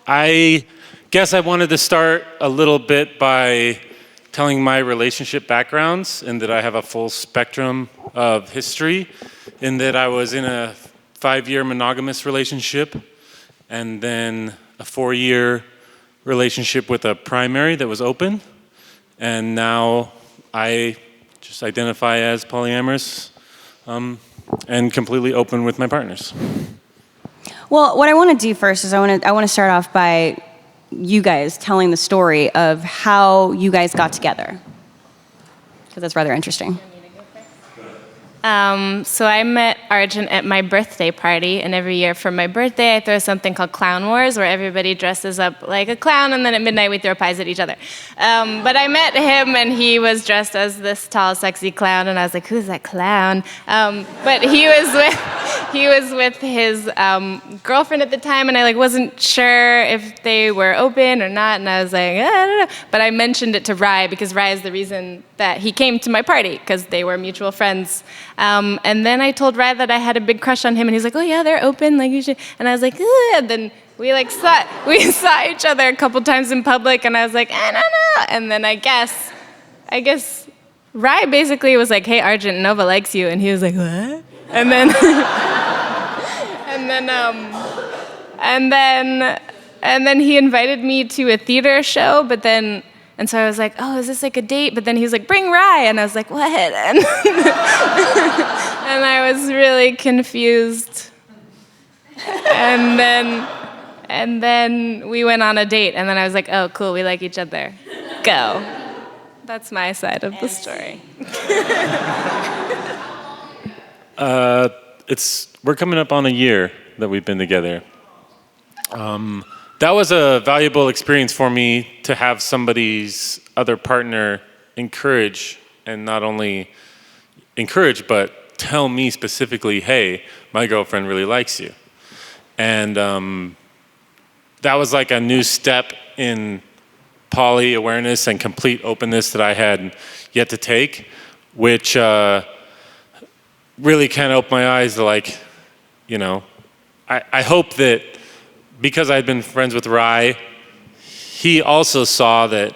I guess I wanted to start a little bit by telling my relationship backgrounds, and that I have a full spectrum of history, in that I was in a 5-year monogamous relationship, and then a 4-year relationship with a primary that was open, and now I just identify as polyamorous and completely open with my partners. Well, what I want to do first is I want to start off by you guys telling the story of how you guys got together, because that's rather interesting. So I met Argent at my birthday party, and every year for my birthday I throw something called Clown Wars, where everybody dresses up like a clown, and then at midnight we throw pies at each other. But I met him, and he was dressed as this tall, sexy clown, and I was like, "Who's that clown?" But he was with his girlfriend at the time, and I wasn't sure if they were open or not, and I was like, I don't know. But I mentioned it to Wry, because Wry is the reason that he came to my party, because they were mutual friends. And then I told Wry that I had a big crush on him, and he's like, "Oh yeah, they're open, like you should." And I was like, "Ugh." And then we saw each other a couple times in public, and I was like, "I don't know." And then I guess Wry basically was like, "Hey, Argent, Nova likes you," and he was like, "What?" And then and then he invited me to a theater show, and so I was like, "Oh, is this like a date?" But then he was like, "Bring Wry," and I was like, "What?" And, and I was really confused. And then we went on a date, and then I was like, "Oh, cool, we like each other. Go." That's my side of the story. We're coming up on a year that we've been together. That was a valuable experience for me, to have somebody's other partner encourage, and not only encourage, but tell me specifically, "Hey, my girlfriend really likes you." And that was like a new step in poly awareness and complete openness that I had yet to take, which really kind of opened my eyes to I hope that, because I'd been friends with Wry, he also saw that,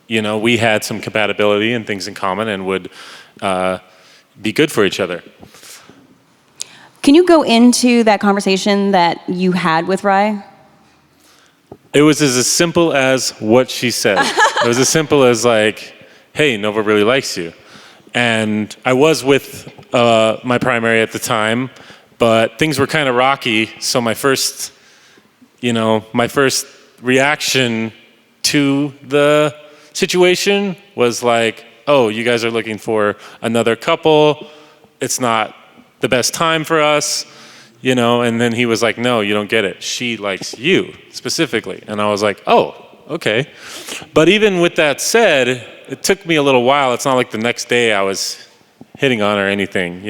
we had some compatibility and things in common, and would be good for each other. Can you go into that conversation that you had with Wry? It was as simple as what she said. It was as simple as "Hey, Nova really likes you." And I was with my primary at the time, but things were kind of rocky, so my first reaction to the situation was like, "Oh, you guys are looking for another couple. It's not the best time for us," and then he was like, "No, you don't get it. She likes you specifically." And I was like, "Oh, okay." But even with that said, it took me a little while. It's not like the next day I was hitting on her or anything,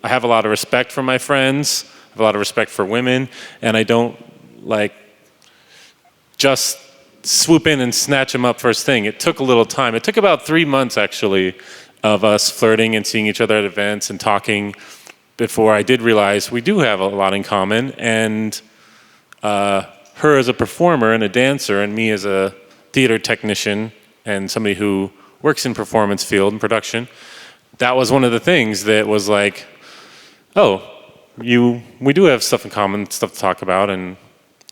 I have a lot of respect for my friends. I have a lot of respect for women, and I don't just swoop in and snatch them up first thing. It took a little time. It took about 3 months, actually, of us flirting and seeing each other at events and talking, before I did realize we do have a lot in common. And her as a performer and a dancer, and me as a theater technician and somebody who works in performance field and production, that was one of the things that was like, "Oh, we do have stuff in common, stuff to talk about," and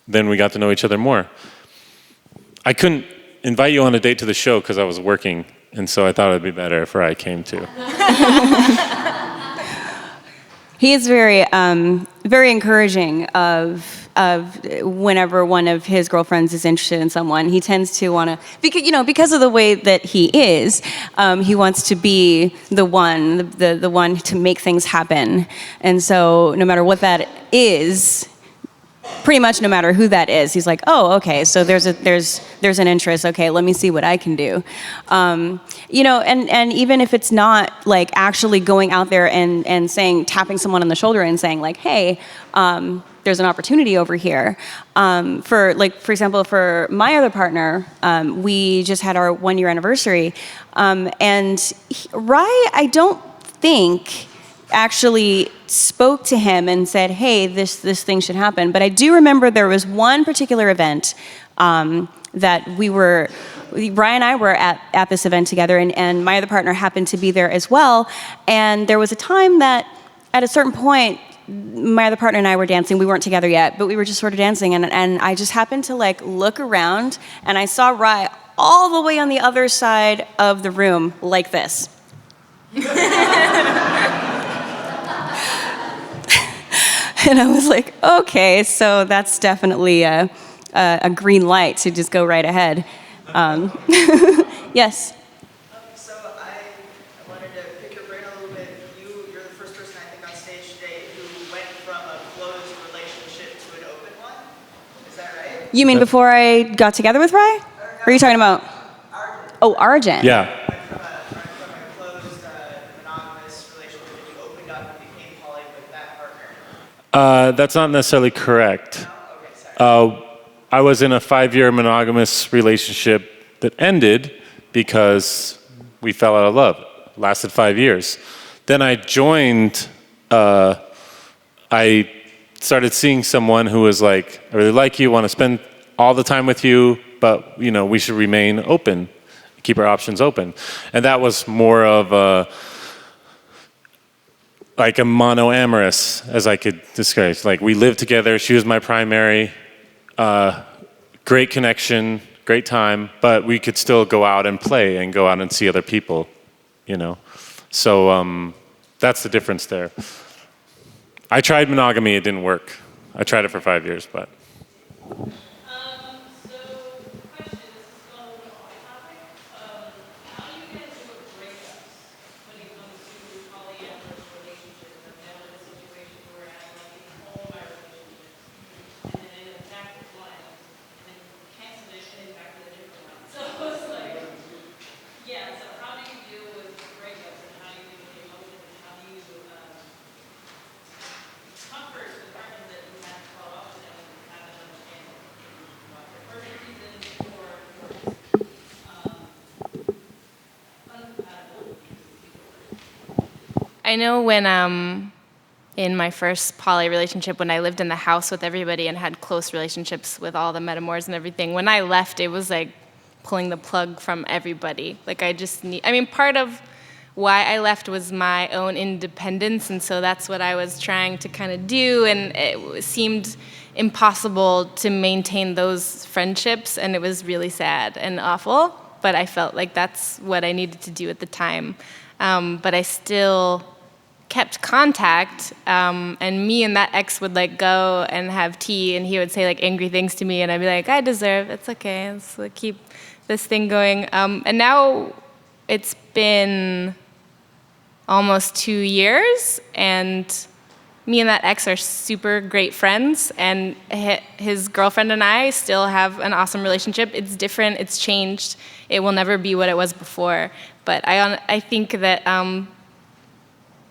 then we got to know each other more. I couldn't invite you on a date to the show because I was working, and so I thought it'd be better if I came too. He is very, very encouraging of whenever one of his girlfriends is interested in someone. He tends to want to, because of the way that he is, he wants to be the one to make things happen. And so no matter what that is, pretty much no matter who that is, he's like, "Oh, okay, so there's an interest. Okay, let me see what I can do." And even if it's not actually going out there and tapping someone on the shoulder and saying "Hey, there's an opportunity over here." For example, for my other partner, we just had our 1-year anniversary, and Wry, I don't think actually spoke to him and said, hey, this thing should happen. But I do remember there was one particular event that Ryan and I were at this event together, and my other partner happened to be there as well. And there was a time that, at a certain point, my other partner and I were dancing. We weren't together yet, but we were just sort of dancing. And I just happened to like look around, and I saw Rye all the way on the other side of the room, like this. And I was like, okay, so that's definitely a green light to just go right ahead. Yes? So I wanted to pick your brain a little bit. You're the first person I think on stage today who went from a closed relationship to an open one. Is that right? You mean before I got together with Rye? Or are you talking about? Argent. Oh, Argent. Yeah. From a closed monogamous relationship and you opened up and became poly with that partner. That's not necessarily correct. Okay, sorry. I was in a 5-year monogamous relationship that ended because we fell out of love. It lasted 5 years. Then I joined, I started seeing someone who was like, I really like you, want to spend all the time with you, but we should remain open, keep our options open. And that was more of a mono-amorous, as I could describe. Like, we lived together, she was my primary, great connection, great time, but we could still go out and play and go out and see other people, So that's the difference there. I tried monogamy, it didn't work. I tried it for 5 years, but. I know when in my first poly relationship, when I lived in the house with everybody and had close relationships with all the Metamours and everything, when I left, it was like pulling the plug from everybody. Like, part of why I left was my own independence, and so that's what I was trying to kind of do, and it seemed impossible to maintain those friendships, and it was really sad and awful, but I felt like that's what I needed to do at the time. But I still kept contact, and me and that ex would like go and have tea, and he would say like angry things to me, and I'd be like, I deserve, it's okay, let's like, keep this thing going. And now it's been almost 2 years, and me and that ex are super great friends, and his girlfriend and I still have an awesome relationship. It's different, it's changed. It will never be what it was before. But I think that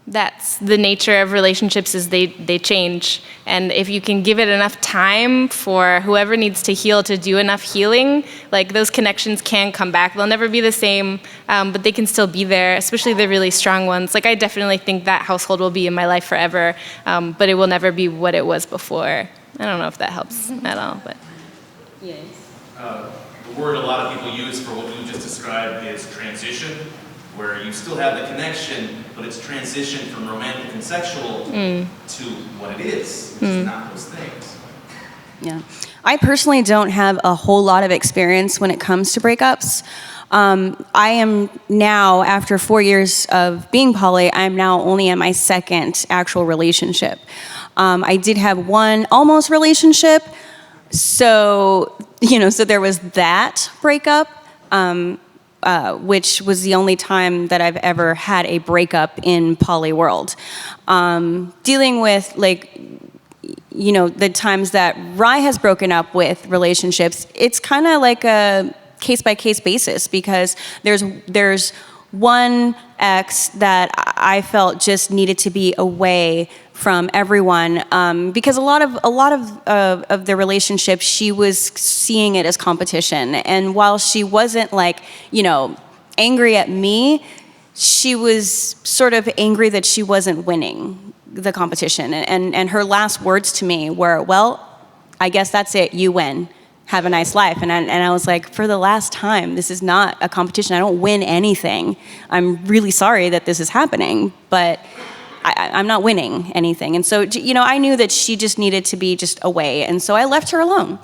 that's the nature of relationships, is they change. And if you can give it enough time for whoever needs to heal to do enough healing, like, those connections can come back. They'll never be the same, but they can still be there, especially the really strong ones. Like, I definitely think that household will be in my life forever, but it will never be what it was before. I don't know if that helps at all, but. Yes. The word a lot of people use for what we just described is transition, where you still have the connection, but it's transition from romantic and sexual to what it is. It's not those things. Yeah. I personally don't have a whole lot of experience when it comes to breakups. I am now, after 4 years of being poly, I'm now only in my second actual relationship. I did have one almost relationship, so there was that breakup, which was the only time that I've ever had a breakup in poly world. Dealing with the times that Rye has broken up with relationships, it's kind of like a case-by-case basis, because there's one ex that I felt just needed to be away from everyone, because a lot of the relationship, she was seeing it as competition, and while she wasn't angry at me, she was sort of angry that she wasn't winning the competition. And her last words to me were, well, I guess that's it, you win. Have a nice life. And I was like, for the last time, this is not a competition. I don't win anything. I'm really sorry that this is happening, but I'm not winning anything. And so, you know, I knew that she just needed to be just away. And so I left her alone.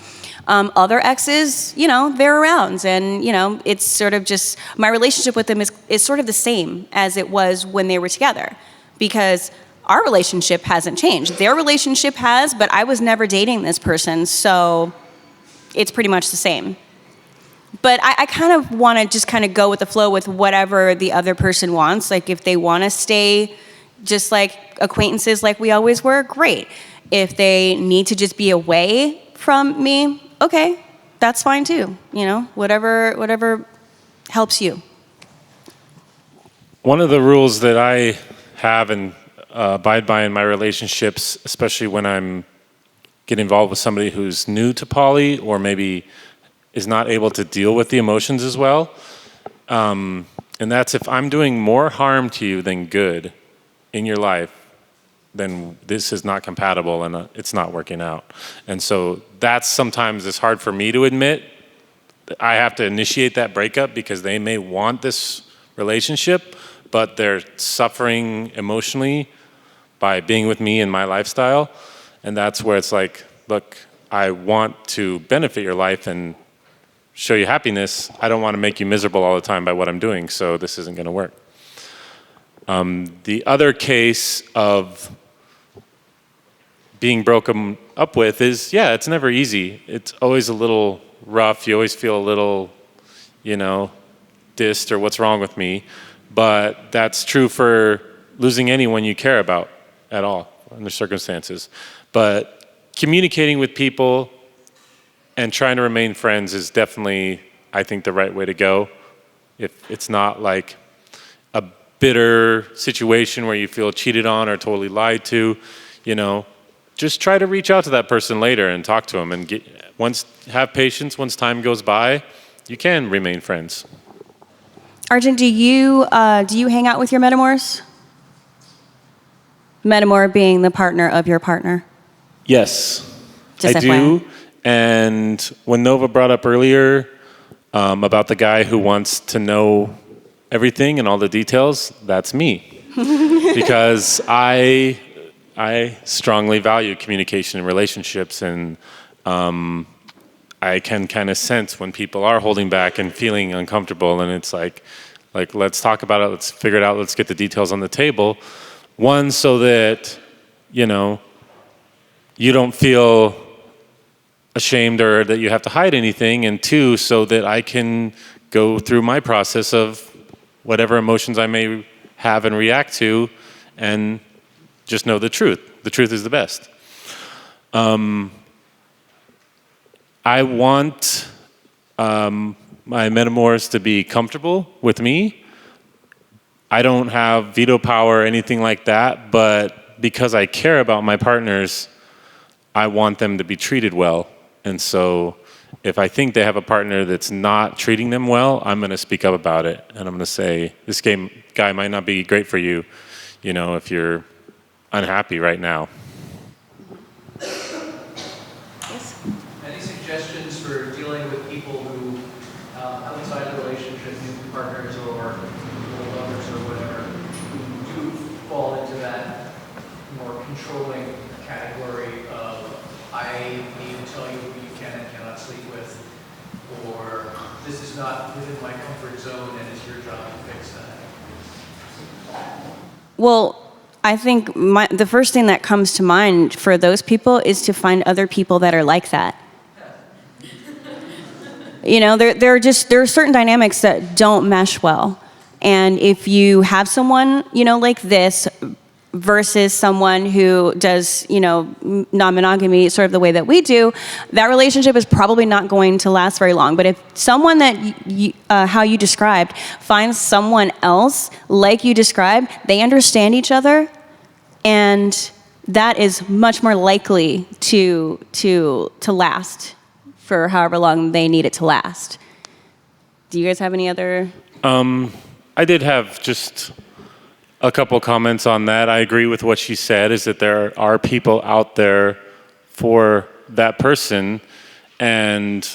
Other exes, you know, they're around. And, you know, it's sort of just, my relationship with them is sort of the same as it was when they were together. Because our relationship hasn't changed. Their relationship has, but I was never dating this person. So it's pretty much the same. But I kind of want to just kind of go with the flow with whatever the other person wants. Like if they want to stay just like acquaintances like we always were, great. If they need to just be away from me, okay, that's fine too. You know, whatever helps you. One of the rules that I have and abide by in my relationships, especially when I'm getting involved with somebody who's new to poly or maybe is not able to deal with the emotions as well, and that's if I'm doing more harm to you than good in your life, then this is not compatible and it's not working out. And so that's sometimes it's hard for me to admit. I have to initiate that breakup because they may want this relationship, but they're suffering emotionally by being with me and my lifestyle. And that's where it's like, look, I want to benefit your life and show you happiness. I don't want to make you miserable all the time by what I'm doing, so this isn't going to work. The other case of being broken up with is, yeah, it's never easy. It's always a little rough. You always feel a little, you know, dissed or what's wrong with me. But that's true for losing anyone you care about at all under circumstances. But communicating with people and trying to remain friends is definitely, I think, the right way to go. If it's not like a bitter situation where you feel cheated on or totally lied to, you know, just try to reach out to that person later and talk to them and have patience. Once time goes by, you can remain friends. Argent, do you hang out with your Metamours? Metamour being the partner of your partner. Yes, Just I FYI. do. And when Nova brought up earlier about the guy who wants to know everything and all the details, that's me. Because I strongly value communication in relationships, and I can kind of sense when people are holding back and feeling uncomfortable, and it's like let's talk about it, let's figure it out, let's get the details on the table. One, so that, you know, you don't feel ashamed or that you have to hide anything, and two, so that I can go through my process of whatever emotions I may have and react to and just know the truth. The truth is the best. I want my Metamours to be comfortable with me. I don't have veto power or anything like that, but because I care about my partners, I want them to be treated well. And so if I think they have a partner that's not treating them well, I'm going to speak up about it. And I'm going to say, this guy might not be great for you, you know, if you're unhappy right now. Any suggestions for dealing with people who, outside the relationship, new partners or lovers or whatever, who do fall into that more controlling category of, I need to tell you who you can and cannot sleep with, or this is not within my comfort zone and it's your job to fix that? Well, I think the first thing that comes to mind for those people is to find other people that are like that. You know, there are certain dynamics that don't mesh well. And if you have someone, you know, like this versus someone who does, you know, non-monogamy sort of the way that we do, that relationship is probably not going to last very long. But if someone that how you described finds someone else like you described, they understand each other, and that is much more likely to last for however long they need it to last. Do you guys have any other? I did have just a couple comments on that. I agree with what she said, is that there are people out there for that person. And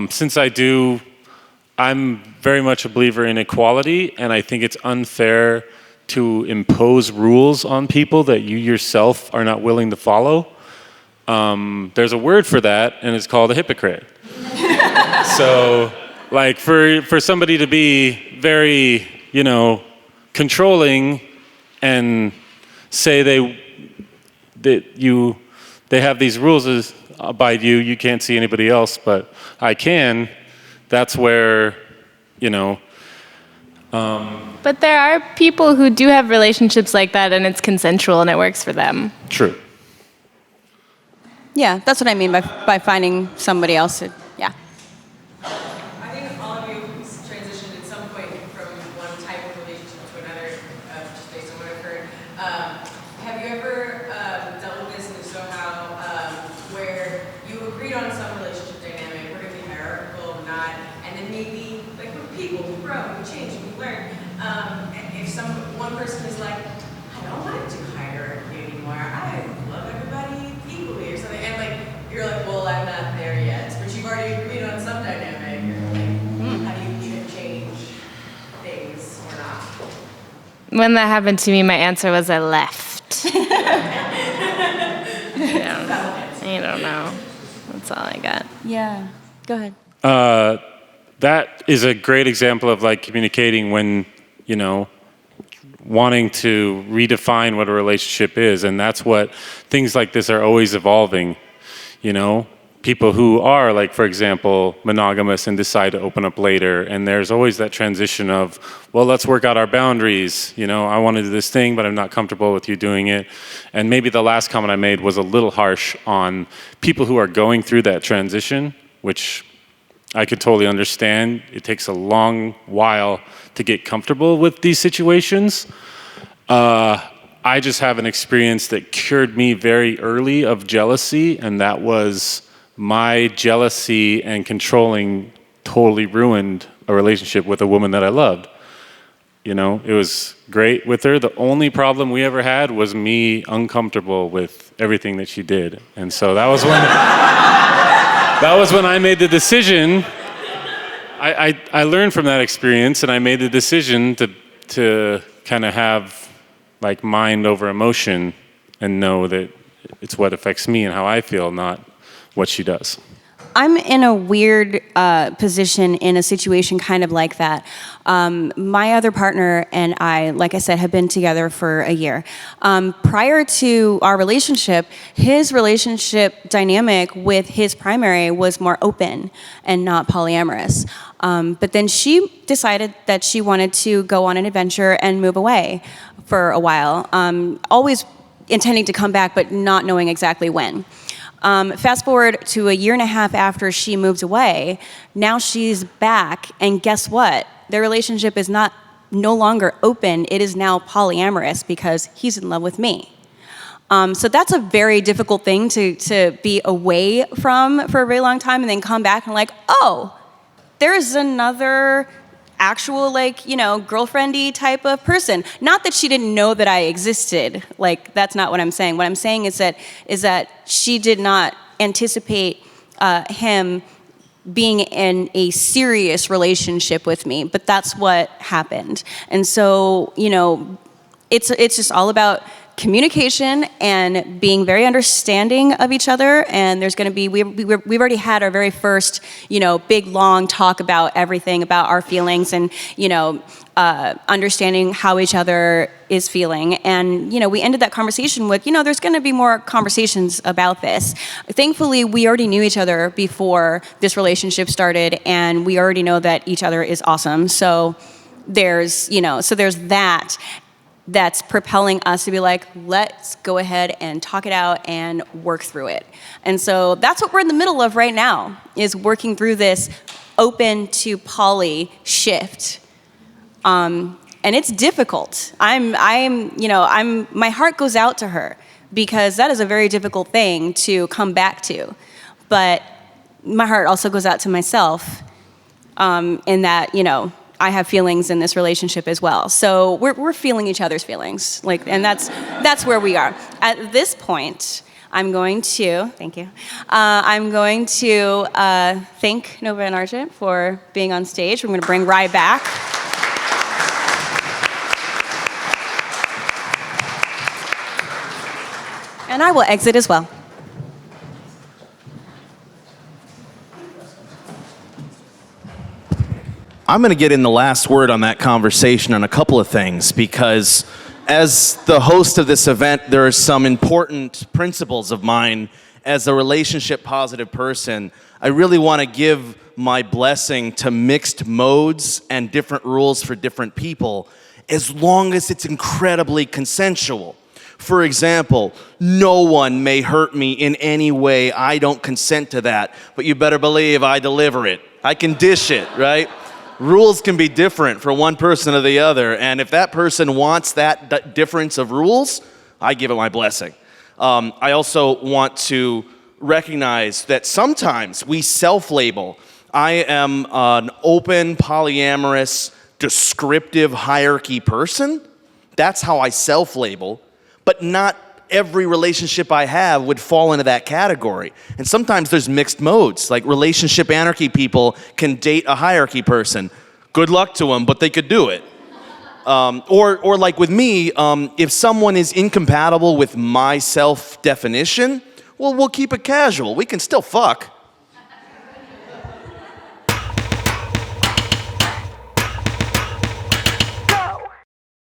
since I'm very much a believer in equality, and I think it's unfair to impose rules on people that you yourself are not willing to follow. There's a word for that, and it's called a hypocrite. So, like, for somebody to be very, controlling and say they have these rules by you can't see anybody else, but I can. That's where, But there are people who do have relationships like that, and it's consensual, and it works for them. True. Yeah, that's what I mean by finding somebody else. Yeah. I think all of you transitioned at some point from one type of relationship to another, just based on what I've heard. Have you ever dealt with this, and if so, how, where you agreed on some relationship dynamic, we're going to be hierarchical, not, and then maybe, like with people, we grow, we change, we learn. And if one person is like, I don't want to do hierarchy anymore, I love everybody equally or something, and like, you're like, well, I'm not there yet, but you've already agreed on some dynamic. Like, how do you change things or not? When that happened to me, my answer was I left. I don't know. That's all I got. Yeah. Go ahead. That is a great example of like communicating when, wanting to redefine what a relationship is. And that's what things like this are always evolving. People who are, like, for example, monogamous and decide to open up later. And there's always that transition of, well, let's work out our boundaries. I want to do this thing, but I'm not comfortable with you doing it. And maybe the last comment I made was a little harsh on people who are going through that transition, which I could totally understand. It takes a long while to get comfortable with these situations. I just have an experience that cured me very early of jealousy, and that was my jealousy and controlling totally ruined a relationship with a woman that I loved. It was great with her. The only problem we ever had was me uncomfortable with everything that she did. And so that was when I made the decision. I learned from that experience, and I made the decision to kind of have like mind over emotion and know that it's what affects me and how I feel, not what she does. I'm in a weird position in a situation kind of like that. My other partner and I, like I said, have been together for a year. Prior to our relationship, his relationship dynamic with his primary was more open and not polyamorous. But then she decided that she wanted to go on an adventure and move away for a while, always intending to come back, but not knowing exactly when. Fast forward to a year and a half after she moved away, now she's back, and guess what? Their relationship is no longer open, it is now polyamorous because he's in love with me. So that's a very difficult thing to be away from for a very long time and then come back and like, oh, there's another actual, girlfriendy type of person. Not that she didn't know that I existed. Like, that's not what I'm saying. What I'm saying is that she did not anticipate him being in a serious relationship with me, but that's what happened. And so, it's just all about communication and being very understanding of each other. And there's going to be, we've already had our very first, big long talk about everything, about our feelings and, understanding how each other is feeling. And, we ended that conversation with, there's going to be more conversations about this. Thankfully, we already knew each other before this relationship started, and we already know that each other is awesome. So there's that. That's propelling us to be like, let's go ahead and talk it out and work through it. And so that's what we're in the middle of right now, is working through this open to poly shift. And it's difficult. My heart goes out to her because that is a very difficult thing to come back to. But my heart also goes out to myself, in that, I have feelings in this relationship as well. So we're feeling each other's feelings, like, and that's where we are. At this point, I'm going to, thank you, I'm going to thank Nova and Argent for being on stage. We're going to bring Wry back. And I will exit as well. I'm going to get in the last word on that conversation on a couple of things, because as the host of this event, there are some important principles of mine as a relationship positive person. I really want to give my blessing to mixed modes and different rules for different people, as long as it's incredibly consensual. For example, no one may hurt me in any way. I don't consent to that, but you better believe I deliver it. I can dish it, right? Rules can be different for one person or the other, and if that person wants that difference of rules, I give it my blessing. I also want to recognize that sometimes we self-label. I am an open, polyamorous, descriptive hierarchy person. That's how I self-label, but not every relationship I have would fall into that category. And sometimes there's mixed modes, like relationship anarchy people can date a hierarchy person. Good luck to them, but they could do it. Or like with me, if someone is incompatible with my self-definition, well, we'll keep it casual. We can still fuck.